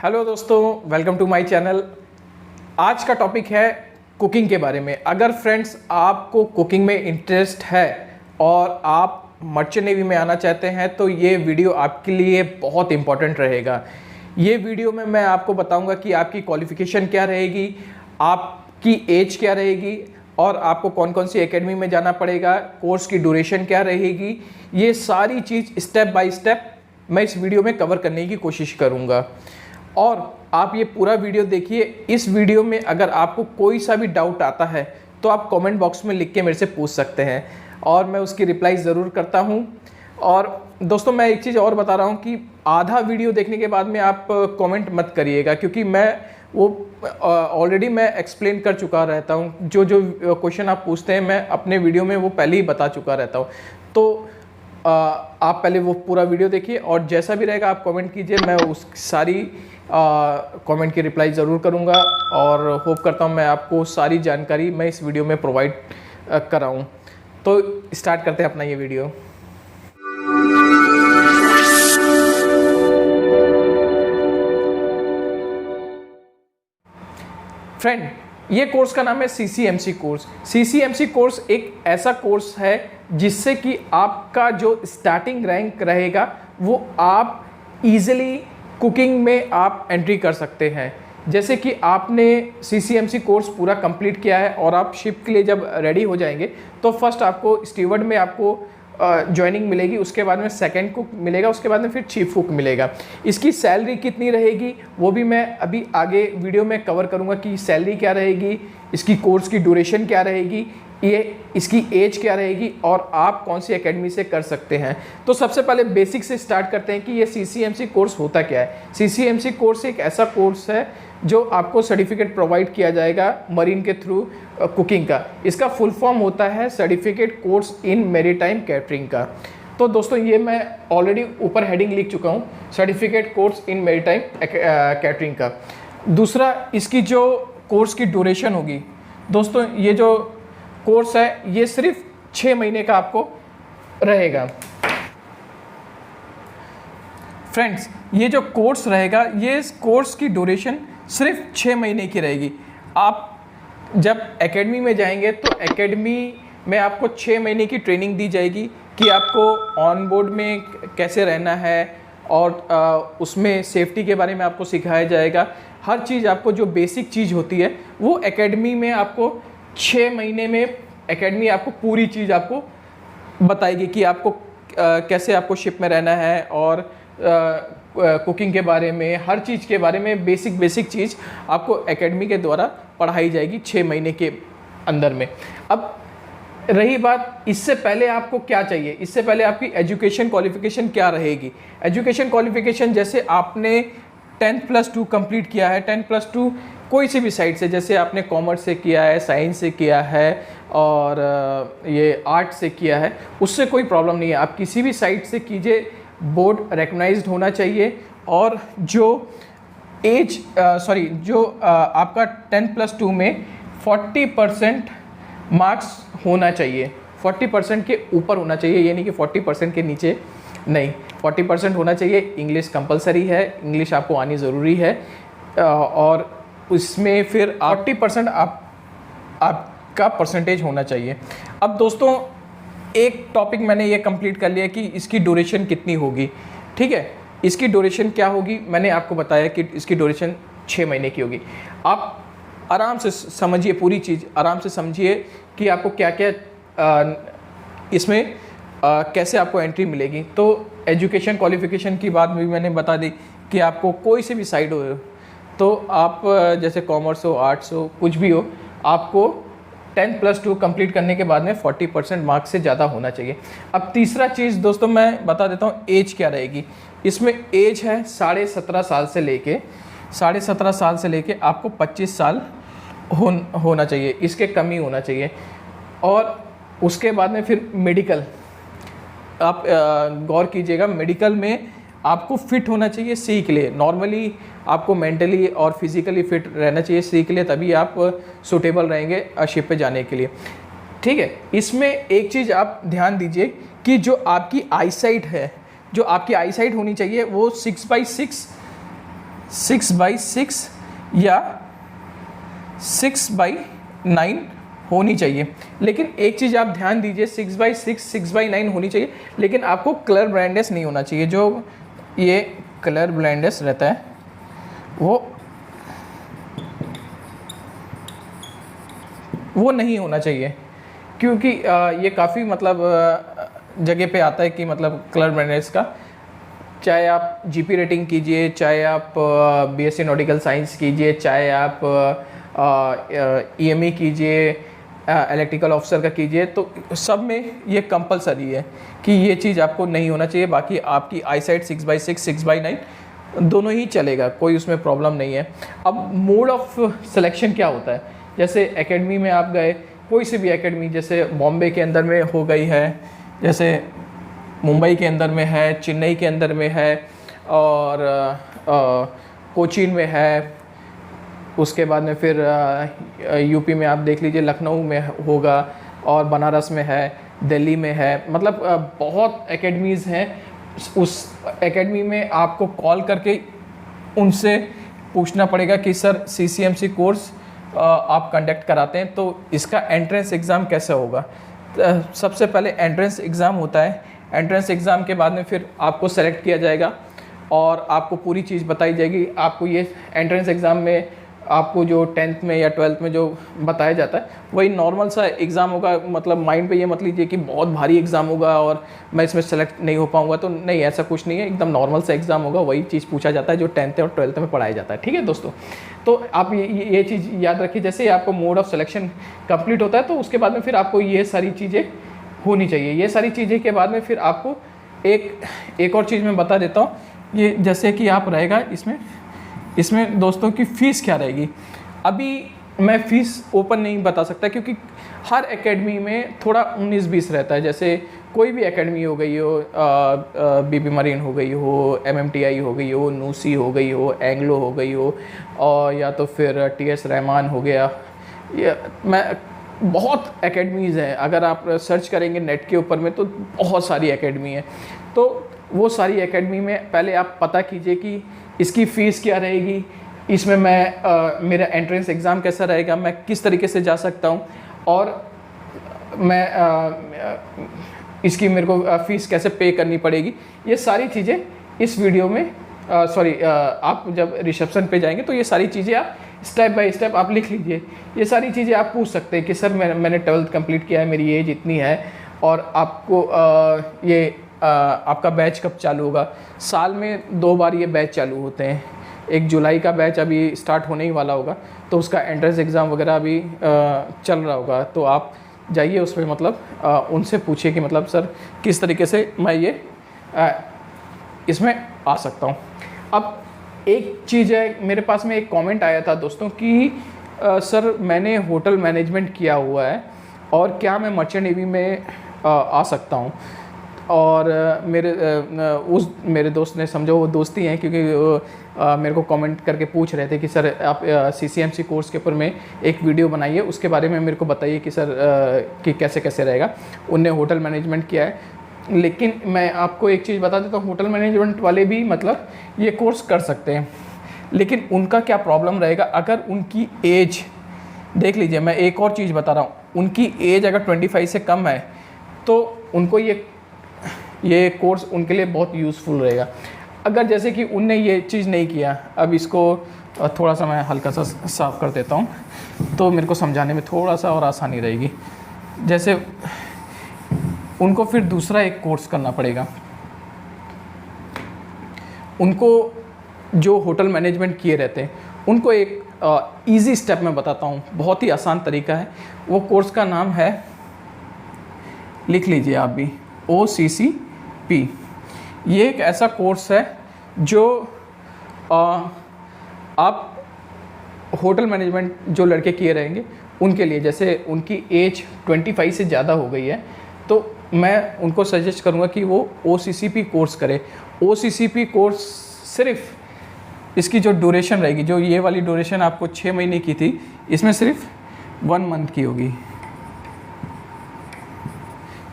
Hello दोस्तों, welcome to my channel. आज का टॉपिक है कुकिंग के बारे में। अगर फ्रेंड्स आपको कुकिंग में इंटरेस्ट है और आप मर्चेंट नेवी में आना चाहते हैं तो ये वीडियो आपके लिए बहुत इंपॉर्टेंट रहेगा। ये वीडियो में मैं आपको बताऊंगा कि आपकी क्वालिफ़िकेशन क्या रहेगी, आपकी एज क्या रहेगी और आपको कौन कौन सी एकेडमी में जाना पड़ेगा, कोर्स की ड्यूरेशन क्या रहेगी। ये सारी चीज़ स्टेप बाय स्टेप मैं इस वीडियो में कवर करने की कोशिश करूँगा और आप ये पूरा वीडियो देखिए। इस वीडियो में अगर आपको कोई सा भी डाउट आता है तो आप कमेंट बॉक्स में लिख के मेरे से पूछ सकते हैं और मैं उसकी रिप्लाई ज़रूर करता हूँ। और दोस्तों, मैं एक चीज़ और बता रहा हूँ कि आधा वीडियो देखने के बाद में आप कमेंट मत करिएगा, क्योंकि मैं वो ऑलरेडी मैं एक्सप्लेन कर चुका रहता हूँ। जो जो क्वेश्चन आप पूछते हैं मैं अपने वीडियो में वो पहले ही बता चुका रहता हूँ। तो आप पहले वो पूरा वीडियो देखिए और जैसा भी रहेगा आप कमेंट कीजिए, मैं उस सारी कमेंट की रिप्लाई ज़रूर करूंगा और होप करता हूं मैं आपको सारी जानकारी मैं इस वीडियो में प्रोवाइड कराऊं। तो स्टार्ट करते हैं अपना ये वीडियो। फ्रेंड, ये कोर्स का नाम है CCMC कोर्स। CCMC कोर्स एक ऐसा कोर्स है जिससे कि आपका जो स्टार्टिंग रैंक रहेगा वो आप इजीली कुकिंग में आप एंट्री कर सकते हैं। जैसे कि आपने CCMC कोर्स पूरा कंप्लीट किया है और आप शिप के लिए जब रेडी हो जाएंगे तो फर्स्ट आपको स्टीवर्ड में आपको ज्वाइनिंग मिलेगी, उसके बाद में सेकंड कुक मिलेगा, उसके बाद में फिर चीफ कुक मिलेगा। इसकी सैलरी कितनी रहेगी वो भी मैं अभी आगे वीडियो में कवर करूंगा कि सैलरी क्या रहेगी, इसकी कोर्स की ड्यूरेशन क्या रहेगी, ये इसकी एज क्या रहेगी और आप कौन सी एकेडमी से कर सकते हैं। तो सबसे पहले बेसिक से स्टार्ट करते हैं कि ये CCMC कोर्स होता क्या है। CCMC कोर्स एक ऐसा कोर्स है जो आपको सर्टिफिकेट प्रोवाइड किया जाएगा मरीन के थ्रू कुकिंग का। इसका फुल फॉर्म होता है certificate course in maritime catering का। तो दोस्तों, ये मैं ऑलरेडी ऊपर हेडिंग लिख चुका हूँ, certificate course in maritime catering का। दूसरा, इसकी जो कोर्स की ड्यूरेशन होगी दोस्तों, ये जो कोर्स है ये सिर्फ 6 महीने का आपको रहेगा। फ्रेंड्स, ये जो कोर्स रहेगा ये इस कोर्स की ड्यूरेशन सिर्फ 6 महीने की रहेगी। आप जब एकेडमी में जाएंगे तो एकेडमी में आपको 6 महीने की ट्रेनिंग दी जाएगी कि आपको ऑन बोर्ड में कैसे रहना है और उसमें सेफ्टी के बारे में आपको सिखाया जाएगा। हर चीज़ आपको जो बेसिक चीज़ होती है वो एकेडमी में आपको 6 महीने में एकेडमी आपको पूरी चीज़ आपको बताएगी कि आपको कैसे आपको शिप में रहना है और कुकिंग के बारे में, हर चीज़ के बारे में बेसिक चीज़ आपको एकेडमी के द्वारा पढ़ाई जाएगी 6 महीने के अंदर में। अब रही बात, इससे पहले आपको क्या चाहिए, इससे पहले आपकी एजुकेशन क्वालिफिकेशन क्या रहेगी। एजुकेशन क्वालिफिकेशन जैसे आपने 10+2 कंप्लीट किया है, 10+2 कोई सी भी साइड से, जैसे आपने कॉमर्स से किया है, साइंस से किया है और ये आर्ट से किया है, उससे कोई प्रॉब्लम नहीं है। आप किसी भी साइड से कीजिए, बोर्ड रिकग्नाइज्ड होना चाहिए और जो आपका 10+2 में 40% मार्क्स होना चाहिए, 40% के ऊपर होना चाहिए, ये नहीं कि 40% के नीचे नहीं, 40% होना चाहिए। इंग्लिश कंपलसरी है, इंग्लिश आपको आनी ज़रूरी है और उसमें फिर 40% आपका परसेंटेज होना चाहिए। अब दोस्तों, एक टॉपिक मैंने ये कंप्लीट कर लिया कि इसकी ड्यूरेशन कितनी होगी। ठीक है, इसकी ड्यूरेशन क्या होगी मैंने आपको बताया कि इसकी ड्यूरेशन 6 महीने की होगी। आप आराम से समझिए, पूरी चीज़ आराम से समझिए कि आपको क्या क्या इसमें कैसे आपको एंट्री मिलेगी। तो एजुकेशन क्वालिफिकेशन की बात भी मैंने बता दी कि आपको कोई से भी साइड हो तो आप जैसे कॉमर्स हो, आर्ट्स हो, कुछ भी हो, आपको 10+2 कंप्लीट करने के बाद में 40% मार्क्स से ज़्यादा होना चाहिए। अब तीसरा चीज़ दोस्तों मैं बता देता हूँ, एज क्या रहेगी। इसमें एज है 17.5 साल से लेके आपको 25 साल होना चाहिए, इसके कम ही होना चाहिए। और उसके बाद में फिर मेडिकल, आप गौर कीजिएगा, मेडिकल में आपको फिट होना चाहिए सी के लिए। नॉर्मली आपको मेंटली और फिजिकली फिट रहना चाहिए सी के लिए, तभी आप सूटेबल रहेंगे शिप पे जाने के लिए। ठीक है, इसमें एक चीज़ आप ध्यान दीजिए कि जो आपकी आईसाइट है, जो आपकी आईसाइट होनी चाहिए वो 6/6 6/6 या 6/9 होनी चाहिए। लेकिन एक चीज़ आप ध्यान दीजिए, 6/6 6/9 होनी चाहिए, लेकिन आपको कलर ब्लाइंडनेस नहीं होना चाहिए। जो ये कलर ब्लाइंडनेस रहता है वो नहीं होना चाहिए, क्योंकि ये काफ़ी मतलब जगह पे आता है कि मतलब कलर ब्लाइंडनेस का, चाहे आप जीपी रेटिंग कीजिए, चाहे आप बीएससी नॉटिकल साइंस कीजिए, चाहे आप ईएमई कीजिए, इलेक्ट्रिकल ऑफिसर का कीजिए, तो सब में ये कंपलसरी है कि ये चीज़ आपको नहीं होना चाहिए। बाकी आपकी आई साइट 6/6 6/9 दोनों ही चलेगा, कोई उसमें प्रॉब्लम नहीं है। अब मोड ऑफ सिलेक्शन क्या होता है, जैसे एकेडमी में आप गए, कोई सी भी एकेडमी, जैसे बॉम्बे के अंदर में हो गई है, जैसे मुंबई के अंदर में है, चेन्नई के अंदर में है, और कोचीन में है, उसके बाद में फिर यूपी में आप देख लीजिए, लखनऊ में होगा, और बनारस में है, दिल्ली में है, मतलब बहुत एकेडमीज़ हैं। उस एकेडमी में आपको कॉल करके उनसे पूछना पड़ेगा कि सर सीसीएमसी कोर्स आप कंडक्ट कराते हैं, तो इसका एंट्रेंस एग्ज़ाम कैसे होगा। सबसे पहले एंट्रेंस एग्ज़ाम होता है, एंट्रेंस एग्ज़ाम के बाद में फिर आपको सेलेक्ट किया जाएगा और आपको पूरी चीज़ बताई जाएगी। आपको ये एंट्रेंस एग्ज़ाम में आपको जो 10th में या 12th में जो बताया जाता है वही नॉर्मल सा एग्ज़ाम होगा। मतलब माइंड पे ये मत लीजिए कि बहुत भारी एग्ज़ाम होगा और मैं इसमें सेलेक्ट नहीं हो पाऊँगा, तो नहीं, ऐसा कुछ नहीं है, एकदम नॉर्मल सा एग्ज़ाम होगा। वही चीज़ पूछा जाता है जो 10th और 12th में पढ़ाया जाता है। ठीक है दोस्तों, तो आप ये चीज़ याद रखिए। जैसे ही आपको मोड ऑफ सिलेक्शन कंप्लीट होता है तो उसके बाद में फिर आपको ये सारी चीज़ें होनी चाहिए। ये सारी चीज़ें के बाद में फिर आपको एक और चीज़ मैं बता देता हूँ। ये जैसे कि आप रहेगा इसमें दोस्तों की फ़ीस क्या रहेगी। अभी मैं फ़ीस ओपन नहीं बता सकता क्योंकि हर एकेडमी में थोड़ा 19-20 रहता है। जैसे कोई भी एकेडमी हो गई हो, बीबी मरीन हो गई हो, एमएमटीआई हो गई हो, नूसी हो गई हो, एंग्लो हो गई हो, और या तो फिर टीएस रहमान हो गया, या मैं बहुत एकेडमीज़ हैं। अगर आप सर्च करेंगे नेट के ऊपर में तो बहुत सारी एकेडमी है। तो वो सारी एकेडमी में पहले आप पता कीजिए कि इसकी फ़ीस क्या रहेगी, इसमें मैं मेरा एंट्रेंस एग्ज़ाम कैसा रहेगा, मैं किस तरीके से जा सकता हूँ, और मैं इसकी मेरे को फ़ीस कैसे पे करनी पड़ेगी। ये सारी चीज़ें इस वीडियो में आप जब रिसेप्शन पे जाएंगे तो ये सारी चीज़ें आप स्टेप बाय स्टेप आप लिख लीजिए। ये सारी चीज़ें आप पूछ सकते हैं कि सर मैंने 12th कंप्लीट किया है, मेरी एज इतनी है, और आपको आपका बैच कब चालू होगा। साल में 2 बार ये बैच चालू होते हैं। एक जुलाई का बैच अभी स्टार्ट होने ही वाला होगा, तो उसका एंट्रेंस एग्ज़ाम वगैरह अभी चल रहा होगा। तो आप जाइए उसमें, मतलब उनसे पूछिए कि मतलब सर किस तरीके से मैं ये इसमें आ सकता हूँ। अब एक चीज़ है, मेरे पास में एक कमेंट आया था दोस्तों कि सर मैंने होटल मैनेजमेंट किया हुआ है और क्या मैं मर्चेंट नेवी में आ सकता हूँ। और मेरे दोस्त ने, समझो वो दोस्ती हैं, क्योंकि मेरे को कमेंट करके पूछ रहे थे कि सर आप सीसीएमसी कोर्स के ऊपर में एक वीडियो बनाइए, उसके बारे में मेरे को बताइए कि सर कि कैसे कैसे रहेगा। उनने होटल मैनेजमेंट किया है, लेकिन मैं आपको एक चीज़ बता देता हूँ, होटल मैनेजमेंट वाले भी मतलब ये कोर्स कर सकते हैं, लेकिन उनका क्या प्रॉब्लम रहेगा, अगर उनकी एज देख लीजिए। मैं एक और चीज़ बता रहा हूँ, उनकी एज अगर 25 से कम है तो उनको ये कोर्स उनके लिए बहुत यूज़फुल रहेगा। अगर जैसे कि उनने ये चीज़ नहीं किया, अब इसको थोड़ा सा मैं हल्का सा साफ़ कर देता हूँ तो मेरे को समझाने में थोड़ा सा और आसानी रहेगी। जैसे उनको फिर दूसरा एक कोर्स करना पड़ेगा। उनको जो होटल मैनेजमेंट किए रहते हैं उनको एक इजी स्टेप में बताता हूँ, बहुत ही आसान तरीका है। वो कोर्स का नाम है, लिख लीजिए आप भी, OCCP। ये एक ऐसा कोर्स है जो आप होटल मैनेजमेंट जो लड़के किए रहेंगे उनके लिए, जैसे उनकी एज 25 से ज़्यादा हो गई है तो मैं उनको सजेस्ट करूँगा कि वो OCCP कोर्स करे। OCCP कोर्स सिर्फ इसकी जो ड्यूरेशन रहेगी, जो ये वाली ड्यूरेशन आपको 6 महीने की थी, इसमें सिर्फ 1 मंथ की होगी।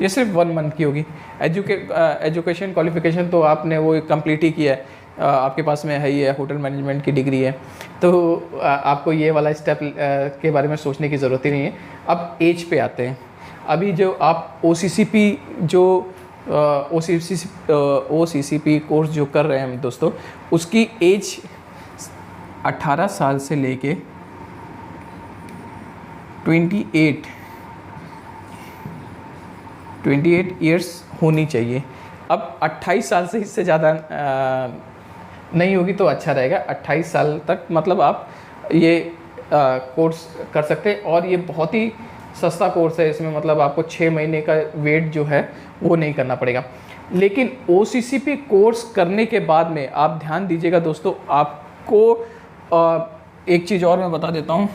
ये सिर्फ 1 मंथ की होगी। एजुकेशन क्वालिफिकेशन तो आपने वो कंप्लीट ही किया है, आपके पास में है ही है, होटल मैनेजमेंट की डिग्री है, तो आपको ये वाला स्टेप के बारे में सोचने की ज़रूरत ही नहीं है। अब एज पे आते हैं। अभी जो आप OCCP कोर्स जो कर रहे हैं दोस्तों, उसकी एज 18 साल से लेके 28 ईयर्स होनी चाहिए। अब 28 साल से इससे ज़्यादा नहीं होगी तो अच्छा रहेगा। 28 साल तक मतलब आप ये कोर्स कर सकते हैं, और ये बहुत ही सस्ता कोर्स है। इसमें मतलब आपको 6 महीने का वेट जो है वो नहीं करना पड़ेगा। लेकिन OCCP कोर्स करने के बाद में आप ध्यान दीजिएगा दोस्तों, आपको एक चीज़ और मैं बता देता हूँ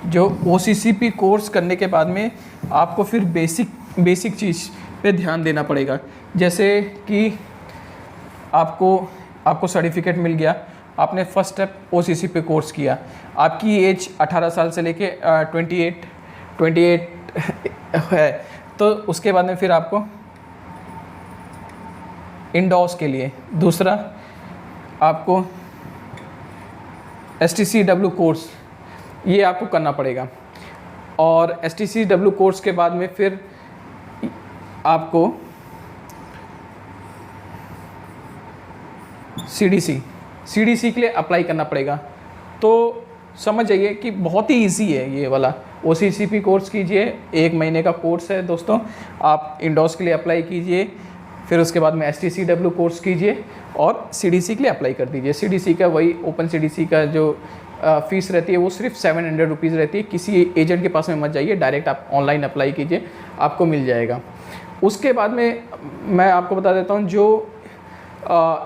जो OCCP कोर्स करने के बाद में आपको फिर बेसिक चीज़ पे ध्यान देना पड़ेगा। जैसे कि आपको सर्टिफिकेट मिल गया, आपने फर्स्ट स्टेप OCCP कोर्स किया, आपकी एज 18 साल से लेके 28 है, तो उसके बाद में फिर आपको इंडोर्स के लिए दूसरा आपको STCW कोर्स ये आपको करना पड़ेगा। और STCW कोर्स के बाद में फिर आपको CDC के लिए अप्लाई करना पड़ेगा। तो समझ जाइए कि बहुत ही इजी है ये वाला। OCCP कोर्स कीजिए, 1 महीने का कोर्स है दोस्तों। आप इंडोर्स के लिए अप्लाई कीजिए, फिर उसके बाद में STCW कोर्स कीजिए और CDC के लिए अप्लाई कर दीजिए। CDC का वही ओपन CDC का जो फ़ीस रहती है वो सिर्फ 700 रुपीज़ रहती है। किसी एजेंट के पास में मत जाइए, डायरेक्ट आप ऑनलाइन अप्लाई कीजिए, आपको मिल जाएगा। उसके बाद में मैं आपको बता देता हूँ, जो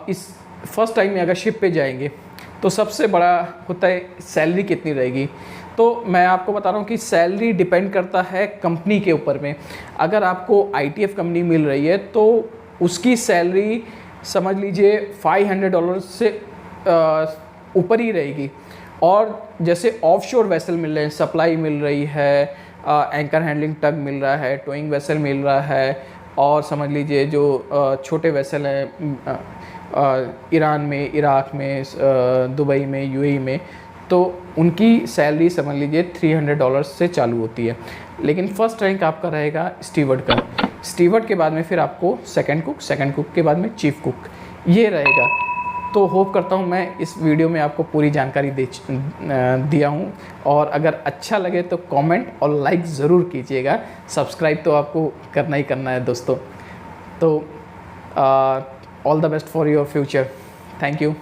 इस फर्स्ट टाइम में अगर शिप पे जाएंगे तो सबसे बड़ा होता है सैलरी कितनी रहेगी। तो मैं आपको बता रहा हूँ कि सैलरी डिपेंड करता है कंपनी के ऊपर में। अगर आपको ITF कंपनी मिल रही है तो उसकी सैलरी समझ लीजिए $500 से ऊपर ही रहेगी। और जैसे ऑफशोर वेसल मिल रहे हैं, सप्लाई मिल रही है, एंकर हैंडलिंग टग मिल रहा है, टोइंग वेसल मिल रहा है, और समझ लीजिए जो छोटे वेसल हैं ईरान में, इराक में, दुबई में, UAE में, तो उनकी सैलरी समझ लीजिए $300 से चालू होती है। लेकिन फर्स्ट रैंक आपका रहेगा स्टीवर्ड का। स्टीवर्ड के बाद में फिर आपको सेकंड कुक के बाद में चीफ कुक, ये रहेगा। तो होप करता हूँ मैं इस वीडियो में आपको पूरी जानकारी दिया हूँ। और अगर अच्छा लगे तो कमेंट और लाइक ज़रूर कीजिएगा। सब्सक्राइब तो आपको करना ही करना है दोस्तों। तो all the best for your future. Thank you.